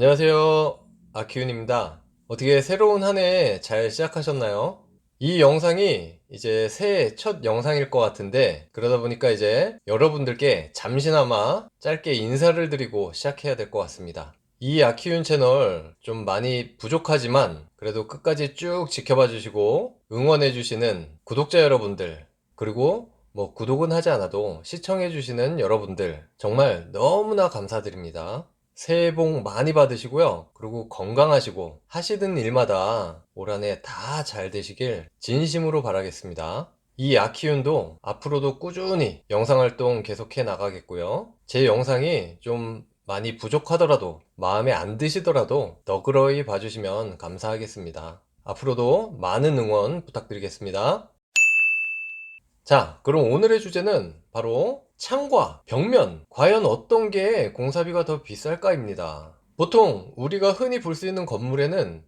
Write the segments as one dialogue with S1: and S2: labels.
S1: 안녕하세요. 아키윤입니다. 어떻게 새로운 한 해 잘 시작하셨나요? 이 영상이 이제 새해 첫 영상일 것 같은데, 그러다 보니까 이제 여러분들께 잠시나마 짧게 인사를 드리고 시작해야 될 것 같습니다. 이 아키윤 채널 좀 많이 부족하지만 그래도 끝까지 쭉 지켜봐 주시고 응원해 주시는 구독자 여러분들, 그리고 뭐 구독은 하지 않아도 시청해 주시는 여러분들 정말 너무나 감사드립니다. 새해 복 많이 받으시고요. 그리고 건강하시고 하시던 일마다 올 한 해 다 잘 되시길 진심으로 바라겠습니다. 이 아키윤도 앞으로도 꾸준히 영상 활동 계속해 나가겠고요. 제 영상이 좀 많이 부족하더라도 마음에 안 드시더라도 너그러이 봐주시면 감사하겠습니다. 앞으로도 많은 응원 부탁드리겠습니다. 자, 그럼 오늘의 주제는 바로 창과 벽면, 과연 어떤 게 공사비가 더 비쌀까입니다. 보통 우리가 흔히 볼 수 있는 건물에는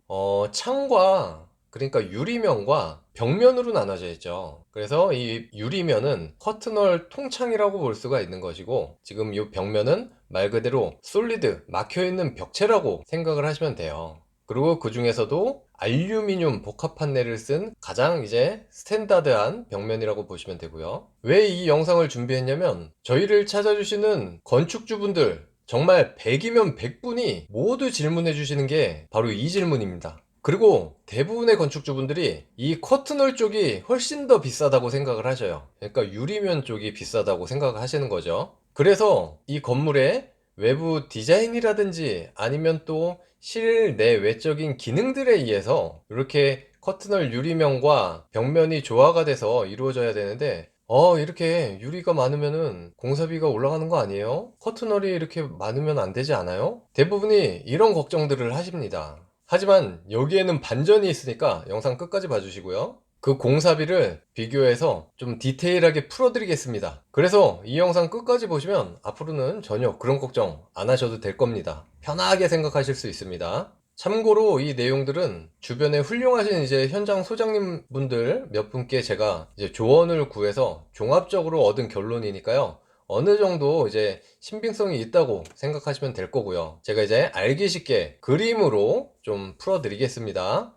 S1: 창과, 그러니까 유리면과 벽면으로 나눠져 있죠. 그래서 이 유리면은 커튼홀 통창이라고 볼 수가 있는 것이고, 지금 이 벽면은 말 그대로 솔리드 막혀있는 벽체라고 생각을 하시면 돼요. 그리고 그 중에서도 알루미늄 복합 판넬을 쓴 가장 이제 스탠다드한 벽면이라고 보시면 되고요. 왜 이 영상을 준비했냐면, 저희를 찾아주시는 건축주분들 정말 100이면 100분이 모두 질문해 주시는 게 바로 이 질문입니다. 그리고 대부분의 건축주분들이 이 커튼홀 쪽이 훨씬 더 비싸다고 생각을 하셔요. 그러니까 유리면 쪽이 비싸다고 생각을 하시는 거죠. 그래서 이 건물의 외부 디자인이라든지 아니면 또 실내 외적인 기능들에 의해서 이렇게 커튼홀 유리면과 벽면이 조화가 돼서 이루어져야 되는데, 이렇게 유리가 많으면은 공사비가 올라가는 거 아니에요? 커튼홀이 이렇게 많으면 안 되지 않아요? 대부분이 이런 걱정들을 하십니다. 하지만 여기에는 반전이 있으니까 영상 끝까지 봐주시고요. 그 공사비를 비교해서 좀 디테일하게 풀어드리겠습니다. 그래서 이 영상 끝까지 보시면 앞으로는 전혀 그런 걱정 안 하셔도 될 겁니다. 편하게 생각하실 수 있습니다. 참고로 이 내용들은 주변에 훌륭하신 이제 현장 소장님 분들 몇 분께 제가 이제 조언을 구해서 종합적으로 얻은 결론이니까요. 어느 정도 이제 신빙성이 있다고 생각하시면 될 거고요. 제가 이제 알기 쉽게 그림으로 좀 풀어드리겠습니다.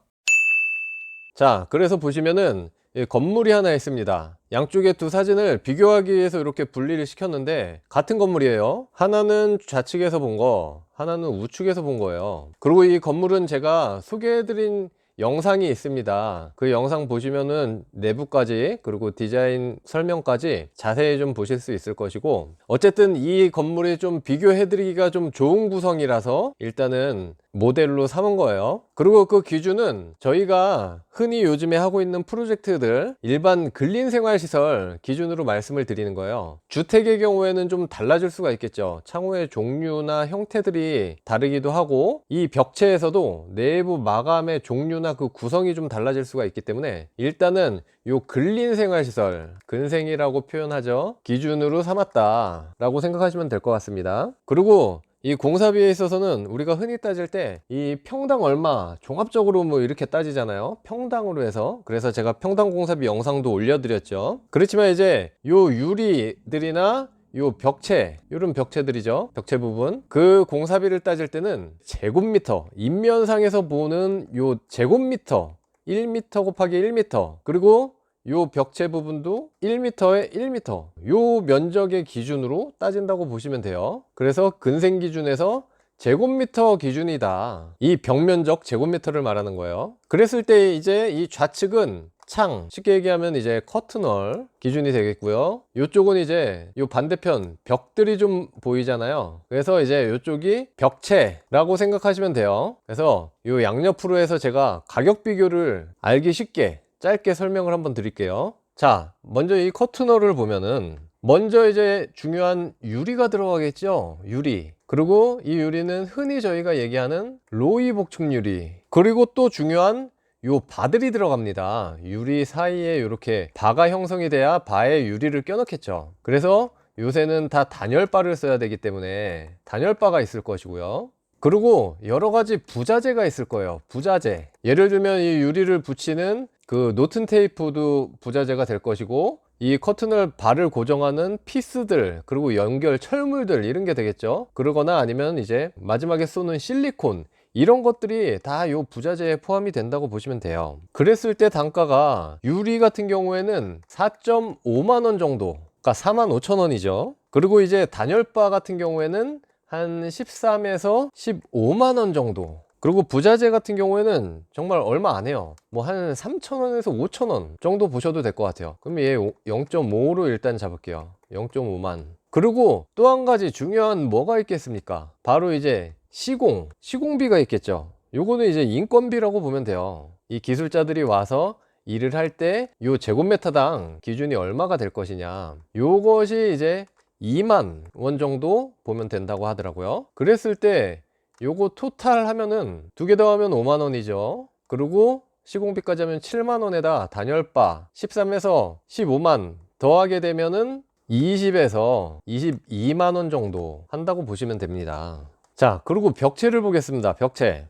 S1: 자, 그래서 보시면은 이 건물이 하나 있습니다. 양쪽의 두 사진을 비교하기 위해서 이렇게 분리를 시켰는데 같은 건물이에요. 하나는 좌측에서 본 거, 하나는 우측에서 본 거예요. 그리고 이 건물은 제가 소개해드린 영상이 있습니다. 그 영상 보시면은 내부까지, 그리고 디자인 설명까지 자세히 좀 보실 수 있을 것이고, 어쨌든 이 건물이 좀 비교해드리기가 좀 좋은 구성이라서 일단은 모델로 삼은 거예요. 그리고 그 기준은 저희가 흔히 요즘에 하고 있는 프로젝트들, 일반 근린생활시설 기준으로 말씀을 드리는 거예요. 주택의 경우에는 좀 달라질 수가 있겠죠. 창호의 종류나 형태들이 다르기도 하고, 이 벽체에서도 내부 마감의 종류나 그 구성이 좀 달라질 수가 있기 때문에 일단은 요 근린생활시설, 근생이라고 표현하죠, 기준으로 삼았다 라고 생각하시면 될 것 같습니다. 그리고 이 공사비에 있어서는 우리가 흔히 따질 때 이 평당 얼마 종합적으로 뭐 이렇게 따지잖아요. 평당으로 해서. 그래서 제가 평당 공사비 영상도 올려드렸죠. 그렇지만 이제 요 유리들이나 요 벽체, 요런 벽체들이죠, 벽체 부분, 그 공사비를 따질 때는 제곱미터, 인면상에서 보는 요 제곱미터, 1m 곱하기 1m, 그리고 요 벽체 부분도 1m에 1m, 요 면적의 기준으로 따진다고 보시면 돼요. 그래서 근생 기준에서 제곱미터 기준이다, 이 벽면적 제곱미터를 말하는 거예요. 그랬을 때 이제 이 좌측은 창, 쉽게 얘기하면 이제 커튼홀 기준이 되겠고요. 이쪽은 이제 요 반대편 벽들이 좀 보이잖아요. 그래서 이제 이쪽이 벽체라고 생각하시면 돼요. 그래서 요 양옆으로 해서 제가 가격 비교를 알기 쉽게 짧게 설명을 한번 드릴게요. 자, 먼저 이 커튼홀을 보면은 먼저 이제 중요한 유리가 들어가겠죠. 유리. 그리고 이 유리는 흔히 저희가 얘기하는 로이 복층 유리. 그리고 또 중요한 요 바들이 들어갑니다. 유리 사이에 이렇게 바가 형성이 돼야 바에 유리를 껴넣겠죠. 그래서 요새는 다 단열바를 써야 되기 때문에 단열바가 있을 것이고요. 그리고 여러 가지 부자재가 있을 거예요. 부자재. 예를 들면 이 유리를 붙이는 그 노튼 테이프도 부자재가 될 것이고, 이 커튼을 발을 고정하는 피스들, 그리고 연결 철물들, 이런 게 되겠죠. 그러거나 아니면 이제 마지막에 쏘는 실리콘, 이런 것들이 다 요 부자재에 포함이 된다고 보시면 돼요. 그랬을 때 단가가 유리 같은 경우에는 4.5만원 정도, 그러니까 45,000원이죠. 그리고 이제 단열바 같은 경우에는 한 13에서 15만원 정도. 그리고 부자재 같은 경우에는 정말 얼마 안 해요. 뭐 한 3,000원에서 5,000원 정도 보셔도 될 것 같아요. 그럼 얘 0.5로 일단 잡을게요. 0.5만. 그리고 또 한 가지 중요한 뭐가 있겠습니까? 바로 이제 시공비가 있겠죠. 요거는 이제 인건비라고 보면 돼요. 이 기술자들이 와서 일을 할 때 요 제곱미터당 기준이 얼마가 될 것이냐, 요것이 이제 2만 원 정도 보면 된다고 하더라고요. 그랬을 때 요거 토탈 하면은 두 개 더하면 5만 원이죠. 그리고 시공비까지 하면 7만 원에다 단열바 13에서 15만 더하게 되면은 20에서 22만 원 정도 한다고 보시면 됩니다. 자, 그리고 벽체를 보겠습니다.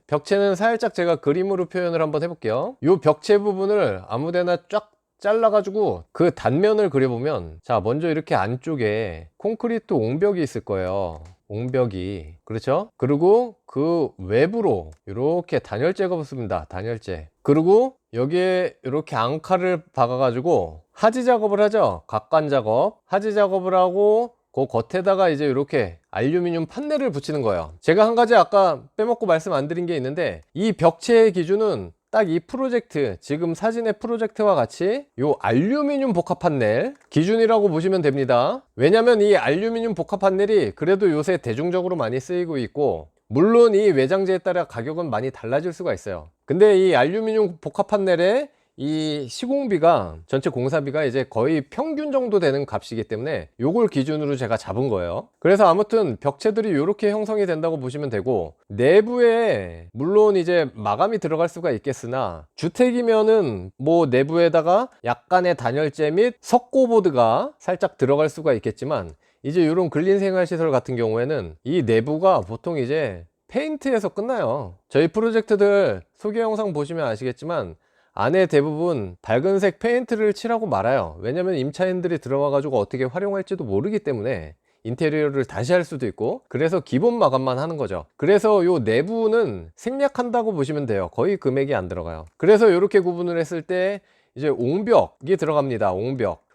S1: 벽체는 살짝 제가 그림으로 표현을 한번 해볼게요. 요 벽체 부분을 아무데나 쫙 잘라가지고 그 단면을 그려보면, 자, 먼저 이렇게 안쪽에 콘크리트 옹벽이 있을 거예요. 옹벽이. 그렇죠? 그리고 그 외부로 이렇게 단열재가 붙습니다. 단열재. 그리고 여기에 이렇게 앙카를 박아가지고 하지 작업을 하죠. 각관 작업. 하지 작업을 하고 그 겉에다가 이제 이렇게 알루미늄 판넬을 붙이는 거예요. 제가 한 가지 아까 빼먹고 말씀 안 드린 게 있는데, 이 벽체의 기준은 딱 이 프로젝트, 지금 사진의 프로젝트와 같이 요 알루미늄 복합 판넬 기준이라고 보시면 됩니다. 왜냐면 이 알루미늄 복합 판넬이 그래도 요새 대중적으로 많이 쓰이고 있고, 물론 이 외장재에 따라 가격은 많이 달라질 수가 있어요. 근데 이 알루미늄 복합 판넬에 이 시공비가, 전체 공사비가 이제 거의 평균 정도 되는 값이기 때문에 요걸 기준으로 제가 잡은 거예요. 그래서 아무튼 벽체들이 이렇게 형성이 된다고 보시면 되고, 내부에 물론 이제 마감이 들어갈 수가 있겠으나, 주택이면은 뭐 내부에다가 약간의 단열재 및 석고보드가 살짝 들어갈 수가 있겠지만, 이제 이런 근린생활시설 같은 경우에는 이 내부가 보통 이제 페인트에서 끝나요. 저희 프로젝트들 소개 영상 보시면 아시겠지만 안에 대부분 밝은색 페인트를 칠하고 말아요. 왜냐면 임차인들이 들어와 가지고 어떻게 활용할지도 모르기 때문에 인테리어를 다시 할 수도 있고, 그래서 기본 마감만 하는 거죠. 그래서 요 내부는 생략한다고 보시면 돼요. 거의 금액이 안 들어가요. 그래서 이렇게 구분을 했을 때 이제 옹벽이 들어갑니다.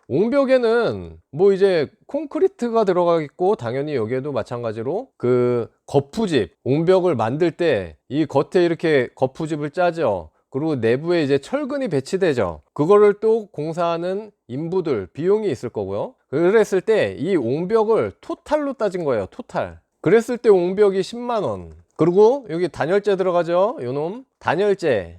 S1: 옹벽에는 뭐 이제 콘크리트가 들어가겠고, 당연히 여기에도 마찬가지로 그 거푸집, 옹벽을 만들 때 이 겉에 이렇게 거푸집을 짜죠. 그리고 내부에 이제 철근이 배치되죠. 그거를 또 공사하는 인부들 비용이 있을 거고요. 그랬을 때 이 옹벽을 토탈로 따진 거예요. 토탈. 그랬을 때 옹벽이 10만원. 그리고 여기 단열재 들어가죠. 요놈 단열재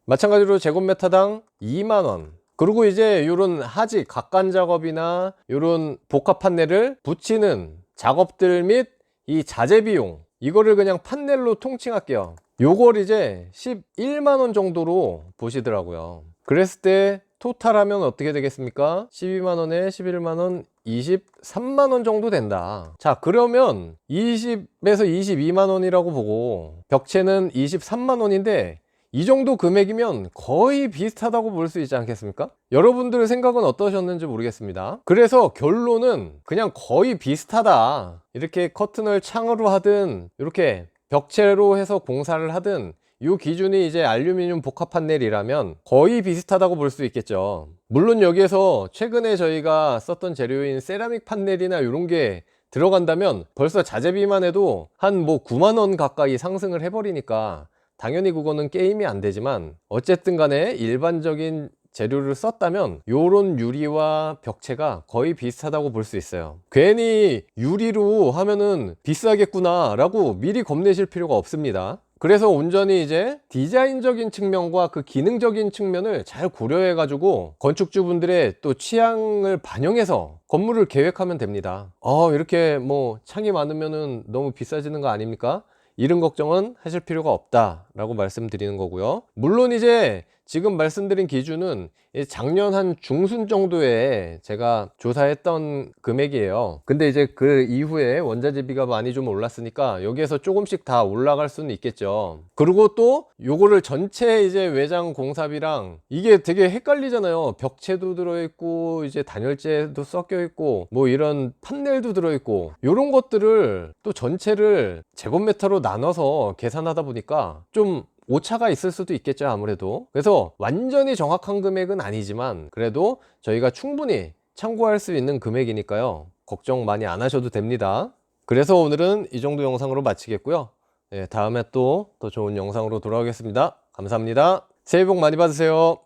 S1: 마찬가지로 제곱미터당 2만원. 그리고 이제 요런 하지 각관 작업이나 요런 복합 판넬을 붙이는 작업들 및 이 자재 비용, 이거를 그냥 판넬로 통칭할게요. 요걸 이제 11만원 정도로 보시더라고요. 그랬을 때 토탈 하면 어떻게 되겠습니까? 12만원에 11만원, 23만원 정도 된다. 자, 그러면 20에서 22만원이라고 보고 벽체는 23만원인데, 이 정도 금액이면 거의 비슷하다고 볼 수 있지 않겠습니까? 여러분들 생각은 어떠셨는지 모르겠습니다. 그래서 결론은 그냥 거의 비슷하다. 이렇게 커튼을 창으로 하든 이렇게 벽체로 해서 공사를 하든 이 기준이 이제 알루미늄 복합 판넬이라면 거의 비슷하다고 볼 수 있겠죠. 물론 여기에서 최근에 저희가 썼던 재료인 세라믹 판넬이나 이런 게 들어간다면 벌써 자재비만 해도 한 뭐 9만원 가까이 상승을 해버리니까 당연히 그거는 게임이 안 되지만, 어쨌든 간에 일반적인 재료를 썼다면 요런 유리와 벽체가 거의 비슷하다고 볼 수 있어요. 괜히 유리로 하면은 비싸겠구나 라고 미리 겁내실 필요가 없습니다. 그래서 온전히 이제 디자인적인 측면과 그 기능적인 측면을 잘 고려해 가지고 건축주분들의 또 취향을 반영해서 건물을 계획하면 됩니다. 이렇게 뭐 창이 많으면은 너무 비싸지는 거 아닙니까? 이런 걱정은 하실 필요가 없다 라고 말씀드리는 거고요. 물론 이제 지금 말씀드린 기준은 작년 한 중순 정도에 제가 조사했던 금액이에요. 근데 이제 그 이후에 원자재비가 많이 좀 올랐으니까 여기에서 조금씩 다 올라갈 수는 있겠죠. 그리고 또 요거를 전체 이제 외장 공사비랑 이게 되게 헷갈리잖아요. 벽체도 들어있고 이제 단열재도 섞여 있고 뭐 이런 판넬도 들어있고 요런 것들을 또 전체를 제곱미터로 나눠서 계산하다 보니까 좀 오차가 있을 수도 있겠죠, 아무래도. 그래서 완전히 정확한 금액은 아니지만 그래도 저희가 충분히 참고할 수 있는 금액이니까요, 걱정 많이 안 하셔도 됩니다. 그래서 오늘은 이 정도 영상으로 마치겠고요. 다음에 또 더 좋은 영상으로 돌아오겠습니다. 감사합니다. 새해 복 많이 받으세요.